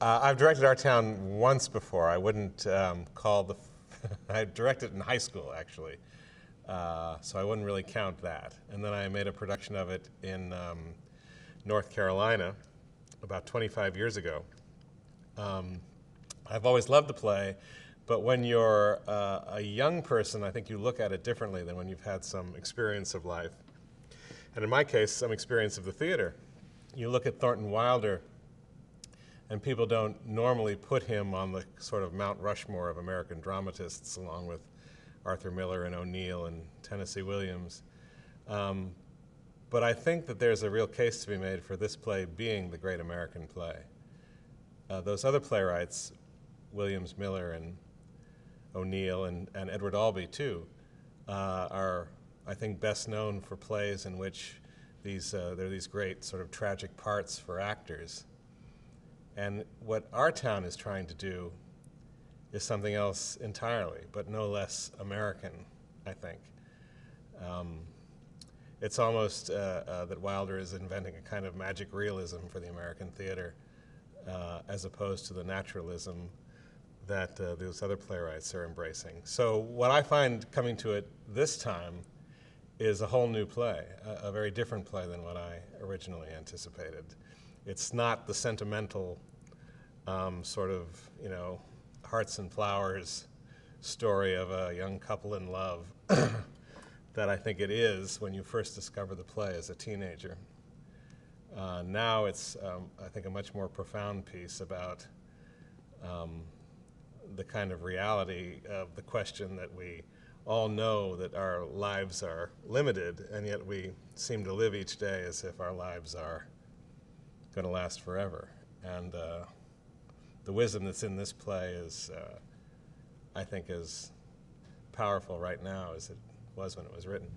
I've directed Our Town once before. I wouldn't call the... I directed in high school, actually. So I wouldn't really count that. And then I made a production of it in North Carolina about 25 years ago. I've always loved the play, but when you're a young person, I think you look at it differently than when you've had some experience of life. And in my case, some experience of the theater. You look at Thornton Wilder, and people don't normally put him on the sort of Mount Rushmore of American dramatists, along with Arthur Miller and O'Neill and Tennessee Williams. But I think that there's a real case to be made for this play being the great American play. Those other playwrights, Williams, Miller, and O'Neill, and Edward Albee, too, are, I think, best known for plays in which there are these great sort of tragic parts for actors. And what Our Town is trying to do is something else entirely, but no less American, I think. It's almost that Wilder is inventing a kind of magic realism for the American theater, as opposed to the naturalism that those other playwrights are embracing. So what I find coming to it this time is a whole new play, a very different play than what I originally anticipated. It's not the sentimental sort of, hearts and flowers story of a young couple in love that I think it is when you first discover the play as a teenager. Now it's, I think, a much more profound piece about the kind of reality of the question that we all know that our lives are limited, and yet we seem to live each day as if our lives are going to last forever. And the wisdom that's in this play is, I think, as powerful right now as it was when it was written.